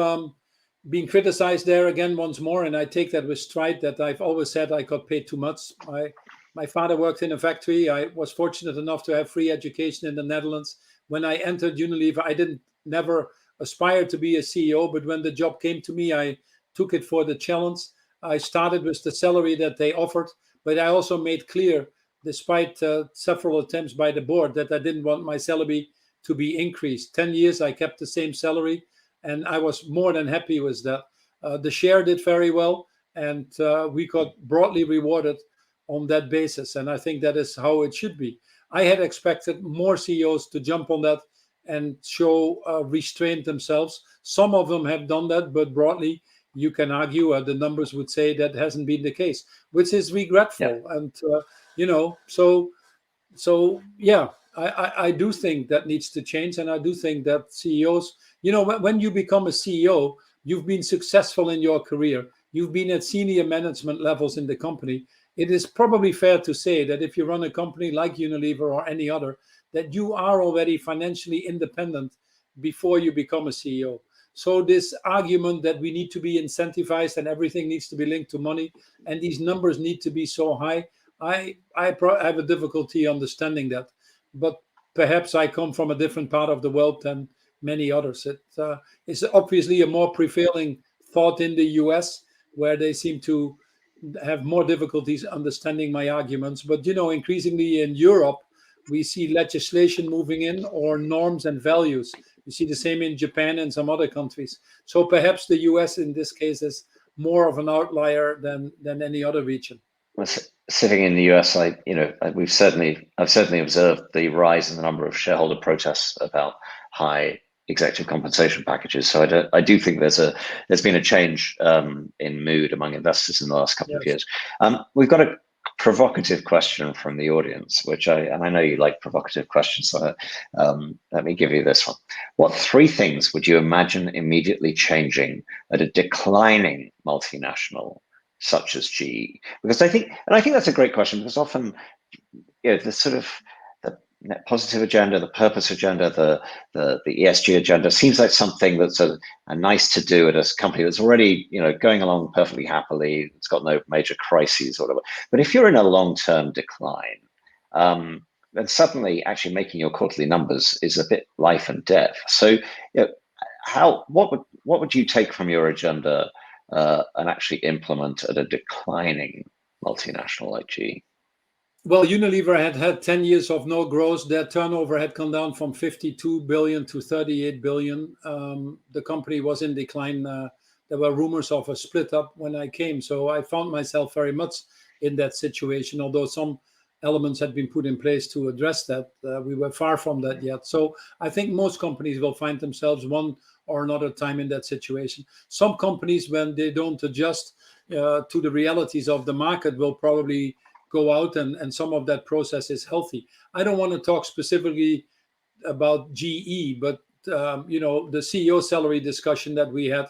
[SPEAKER 2] been criticized there again once more, and I take that with stride, that I've always said I got paid too much. My father worked in a factory. I was fortunate enough to have free education in the Netherlands. When I entered Unilever, I never aspired to be a CEO, but when the job came to me, I took it for the challenge. I started with the salary that they offered, but I also made clear, despite several attempts by the board, that I didn't want my salary to be increased. 10 years, I kept the same salary, and I was more than happy with that. The share did very well, and we got broadly rewarded on that basis. And I think that is how it should be. I had expected more CEOs to jump on that and show restraint themselves. Some of them have done that, but broadly, you can argue the numbers would say that hasn't been the case, which is regretful. Yeah. And, I do think that needs to change. And I do think that CEOs, when you become a CEO, you've been successful in your career. You've been at senior management levels in the company. It is probably fair to say that if you run a company like Unilever or any other, that you are already financially independent before you become a CEO. So this argument that we need to be incentivized and everything needs to be linked to money and these numbers need to be so high, I have a difficulty understanding that. But perhaps I come from a different part of the world than many others. It's obviously a more prevailing thought in the US, where they seem to have more difficulties understanding my arguments. But, increasingly in Europe, we see legislation moving in, or norms and values. You see the same in Japan and some other countries. So perhaps the US in this case is more of an outlier than any other region.
[SPEAKER 1] Well, sitting in the US, I've certainly observed the rise in the number of shareholder protests about high executive compensation packages. So I do think there's been a change in mood among investors in the last couple of years. We've got a provocative question from the audience, which I know you like provocative questions, so let me give you this one. What 3 things would you imagine immediately changing at a declining multinational such as GE? Because I think that's a great question, because often, the sort of the net positive agenda, the purpose agenda, the ESG agenda seems like something that's a nice to do at a company that's already, going along perfectly happily. It's got no major crises or whatever. But if you're in a long-term decline, then suddenly actually making your quarterly numbers is a bit life and death. So, what would you take from your agenda and actually implement at a declining multinational like GE?
[SPEAKER 2] Well, Unilever had 10 years of no growth. Their turnover had come down from 52 billion to 38 billion. The company was in decline. There were rumors of a split up when I came. So I found myself very much in that situation, although some elements had been put in place to address that. We were far from that yet. So I think most companies will find themselves one or another time in that situation. Some companies, when they don't adjust to the realities of the market, will probably go out, and some of that process is healthy. I don't want to talk specifically about GE, but the CEO salary discussion that we had,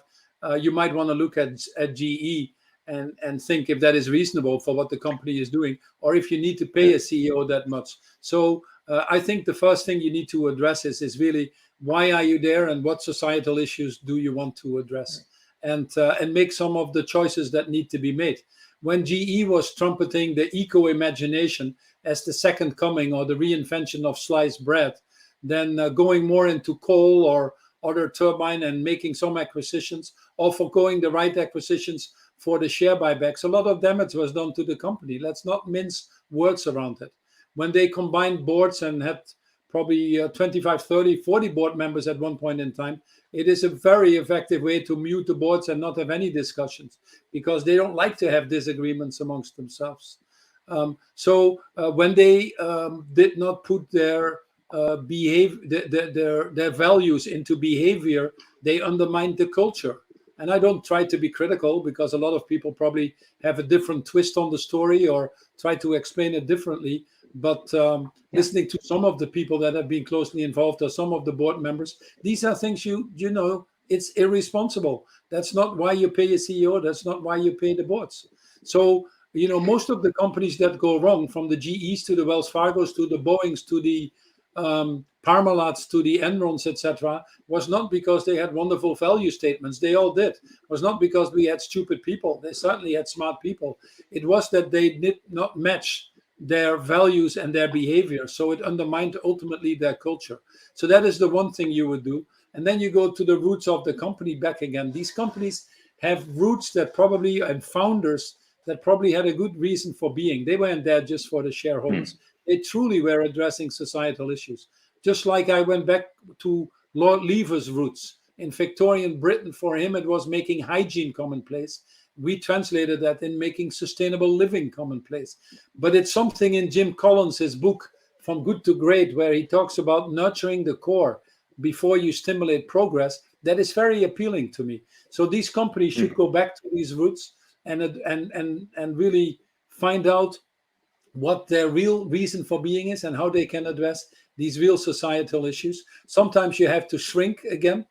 [SPEAKER 2] you might want to look at GE and think if that is reasonable for what the company is doing, or if you need to pay a CEO that much. So I think the first thing you need to address is really, why are you there, and what societal issues do you want to address, and make some of the choices that need to be made. When GE was trumpeting the eco-imagination as the second coming or the reinvention of sliced bread, then going more into coal or other turbine and making some acquisitions, or foregoing the right acquisitions for the share buybacks, a lot of damage was done to the company. Let's not mince words around it. When they combined boards and had probably 25, 30, 40 board members at one point in time, it is a very effective way to mute the boards and not have any discussions, because they don't like to have disagreements amongst themselves. When they did not put their their values into behavior, they undermined the culture. And I don't try to be critical, because a lot of people probably have a different twist on the story or try to explain it differently. But listening to some of the people that have been closely involved, or some of the board members, these are things you know, it's irresponsible. That's not why you pay a CEO. That's not why you pay the boards. So, you know, most of the companies that go wrong, from the GEs to the Wells Fargos to the Boeings to the Parmalats to the Enrons, etc., was not because they had wonderful value statements. They all did. It was not because we had stupid people. They certainly had smart people. It was that they did not match their values and their behavior. So it undermined ultimately their culture. So that is the one thing you would do. And then you go to the roots of the company back again. These companies have roots that probably, and founders that probably had a good reason for being. They weren't there just for the shareholders. They truly were addressing societal issues. Just like I went back to Lord Lever's roots. In Victorian Britain, for him, it was making hygiene commonplace. We translated that in making sustainable living commonplace. But it's something in Jim Collins' book, From Good to Great, where he talks about nurturing the core before you stimulate progress, that is very appealing to me. So these companies should go back to these roots and really find out what their real reason for being is and how they can address these real societal issues. Sometimes you have to shrink again,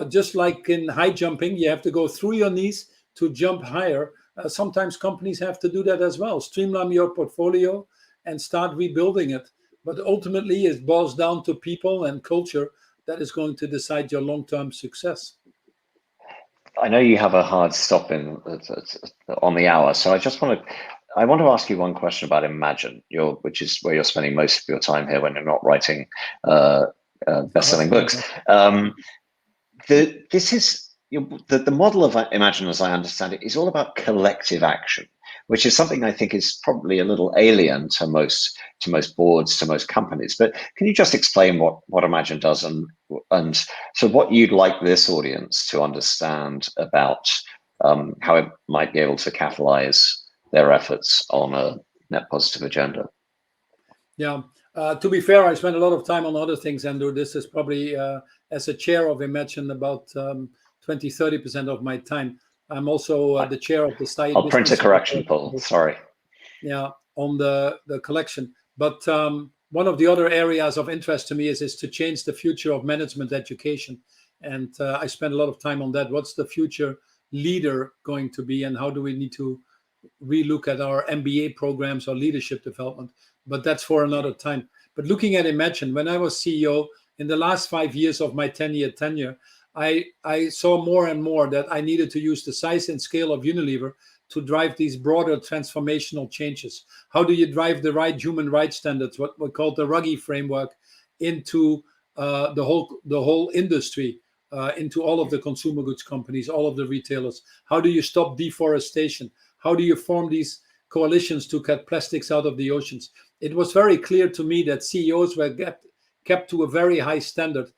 [SPEAKER 2] just like in high jumping, you have to go through your knees to jump higher. Sometimes companies have to do that as well. Streamline your portfolio and start rebuilding it. But ultimately, it boils down to people and culture that is going to decide your long-term success.
[SPEAKER 1] I know you have a hard stop in on the hour, so I want to ask you one question about Imagine, which is where you're spending most of your time here when you're not writing best-selling books. This is the model of Imagine, as I understand it, is all about collective action, which is something I think is probably a little alien to most boards, to most companies. But can you just explain what Imagine does, and so what you'd like this audience to understand about how it might be able to catalyze their efforts on a net positive agenda?
[SPEAKER 2] Yeah. To be fair, I spend a lot of time on other things, Andrew. This is probably, as a chair of Imagine, about 20-30% of my time. I'm also the chair of the Style.
[SPEAKER 1] I'll print a correction, Paul. Sorry.
[SPEAKER 2] Yeah, on the collection. But one of the other areas of interest to me is to change the future of management education. And I spend a lot of time on that. What's the future leader going to be, and how do we need to relook at our MBA programs or leadership development? But that's for another time. But looking at Imagine, when I was CEO, in the last 5 years of my 10-year tenure, I saw more and more that I needed to use the size and scale of Unilever to drive these broader transformational changes. How do you drive the right human rights standards, what we call the Ruggie framework, into the whole industry, into all of the consumer goods companies, all of the retailers? How do you stop deforestation? How do you form these coalitions to cut plastics out of the oceans? It was very clear to me that CEOs were kept to a very high standard,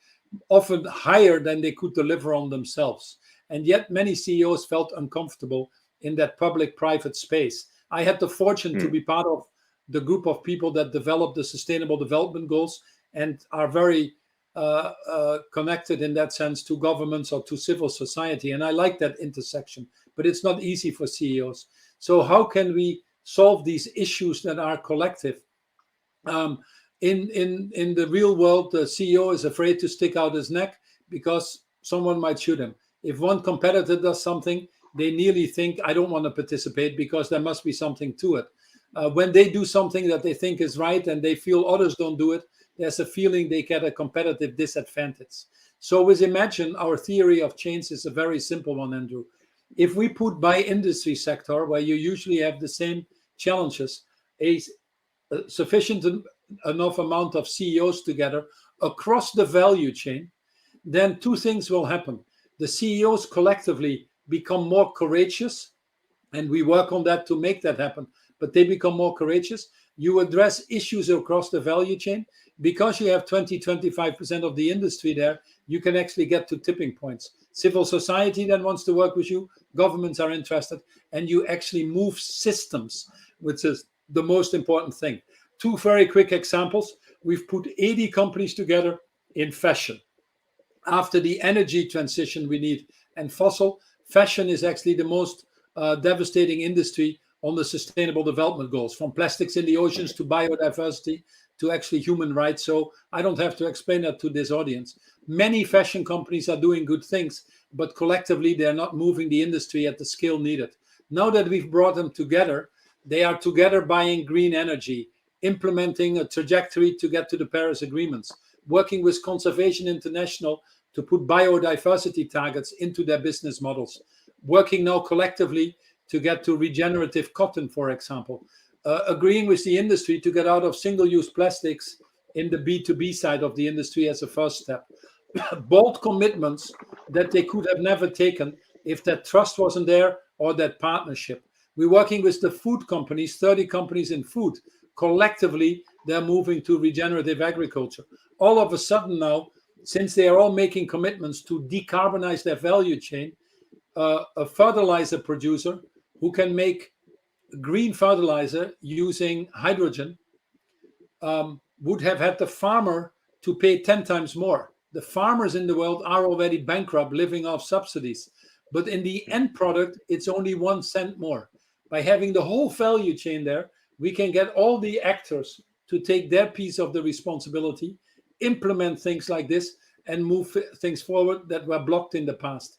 [SPEAKER 2] often higher than they could deliver on themselves. And yet many CEOs felt uncomfortable in that public-private space. I had the fortune to be part of the group of people that developed the Sustainable Development Goals and are very connected in that sense to governments or to civil society. And I like that intersection, but it's not easy for CEOs. So how can we solve these issues that are collective? In the real world, the CEO is afraid to stick out his neck because someone might shoot him. If one competitor does something, they nearly think, I don't want to participate because there must be something to it. When they do something that they think is right and they feel others don't do it, there's a feeling they get a competitive disadvantage. So with Imagine, our theory of change is a very simple one, Andrew. If we put by industry sector, where you usually have the same challenges, a sufficient enough amount of CEOs together across the value chain, then two things will happen. The CEOs collectively become more courageous, and we work on that to make that happen, but they become more courageous. You address issues across the value chain. Because you have 20-25% of the industry there, you can actually get to tipping points. Civil society then wants to work with you, governments are interested, and you actually move systems, which is the most important thing. Two very quick examples. We've put 80 companies together in fashion. After the energy transition we need and fossil, fashion is actually the most devastating industry on the sustainable development goals, from plastics in the oceans to biodiversity to actually human rights. So I don't have to explain that to this audience. Many fashion companies are doing good things, but collectively they're not moving the industry at the scale needed. Now that we've brought them together, they are together buying green energy, implementing a trajectory to get to the Paris agreements, working with Conservation International to put biodiversity targets into their business models, working now collectively to get to regenerative cotton, for example, agreeing with the industry to get out of single-use plastics in the B2B side of the industry as a first step. Bold commitments that they could have never taken if that trust wasn't there or that partnership. We're working with the food companies, 30 companies in food. Collectively, they're moving to regenerative agriculture. All of a sudden now, since they are all making commitments to decarbonize their value chain, a fertilizer producer who can make green fertilizer using hydrogen would have had the farmer to pay 10 times more. The farmers in the world are already bankrupt, living off subsidies. But in the end product, it's only 1 cent more. By having the whole value chain there, we can get all the actors to take their piece of the responsibility, implement things like this, and move things forward that were blocked in the past.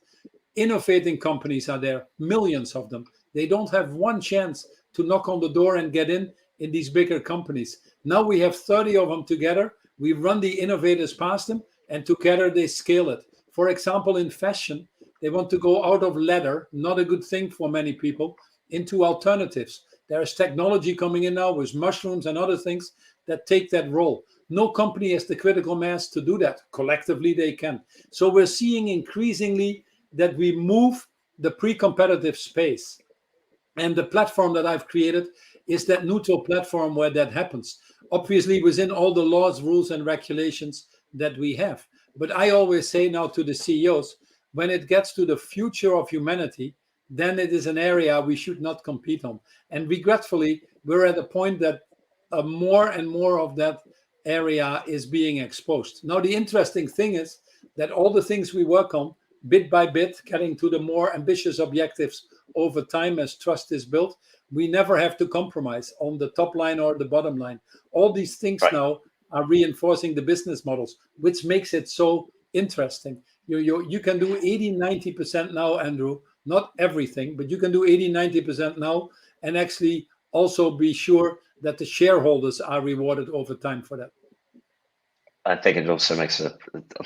[SPEAKER 2] Innovating companies are there, millions of them. They don't have one chance to knock on the door and get in these bigger companies. Now we have 30 of them together. We run the innovators past them, and together they scale it. For example, in fashion, they want to go out of leather, not a good thing for many people, into alternatives. There is technology coming in now with mushrooms and other things that take that role. No company has the critical mass to do that. Collectively, they can. So we're seeing increasingly that we move the pre-competitive space. And the platform that I've created is that neutral platform where that happens. Obviously, within all the laws, rules, and regulations that we have. But I always say now to the CEOs, when it gets to the future of humanity, then it is an area we should not compete on. And regretfully, we're at a point that more and more of that area is being exposed. Now, the interesting thing is that all the things we work on, bit by bit, getting to the more ambitious objectives over time as trust is built, we never have to compromise on the top line or the bottom line. All these things now are reinforcing the business models, which makes it so interesting. You can do 80-90% now, Andrew, not everything, but you can do 80-90% now and actually also be sure that the shareholders are rewarded over time for that.
[SPEAKER 1] I think it also makes a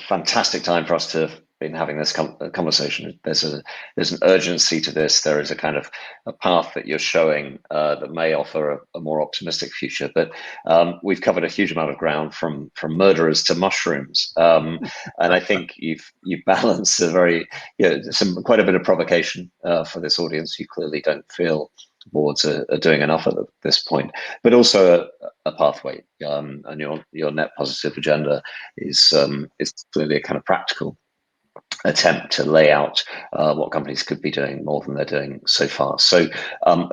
[SPEAKER 1] fantastic time for us to have been having this conversation. There's an urgency to this. There is a kind of a path that you're showing that may offer a more optimistic future. But we've covered a huge amount of ground from murderers to mushrooms, and I think you've balanced quite a bit of provocation for this audience. You clearly don't feel boards are doing enough at this point, but also a pathway, and your net positive agenda is clearly a kind of practical attempt to lay out what companies could be doing more than they're doing so far. So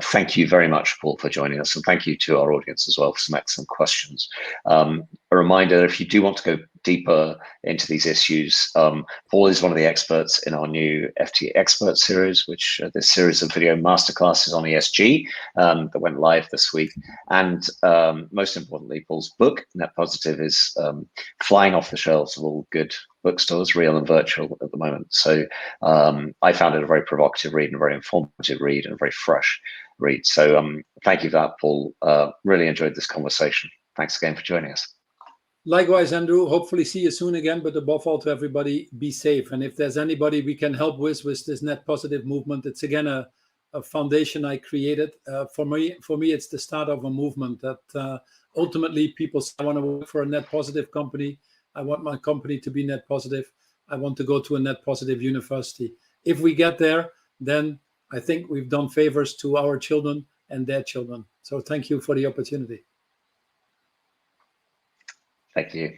[SPEAKER 1] thank you very much, Paul, for joining us, and thank you to our audience as well for some excellent questions. A reminder, if you do want to go deeper into these issues, Paul is one of the experts in our new FT Expert series, which this series of video masterclasses on ESG that went live this week. And most importantly, Paul's book, Net Positive, is flying off the shelves of all good bookstores, real and virtual, at the moment. So I found it a very provocative read and a very informative read and a very fresh read. So thank you for that, Paul. Really enjoyed this conversation. Thanks again for joining us.
[SPEAKER 2] Likewise, Andrew. Hopefully see you soon again, but above all to everybody, be safe. And if there's anybody we can help with this net positive movement, it's again a foundation I created. For me, it's the start of a movement that ultimately people say, I want to work for a net positive company. I want my company to be net positive. I want to go to a net positive university. If we get there, then I think we've done favors to our children and their children. So thank you for the opportunity.
[SPEAKER 1] Thank you.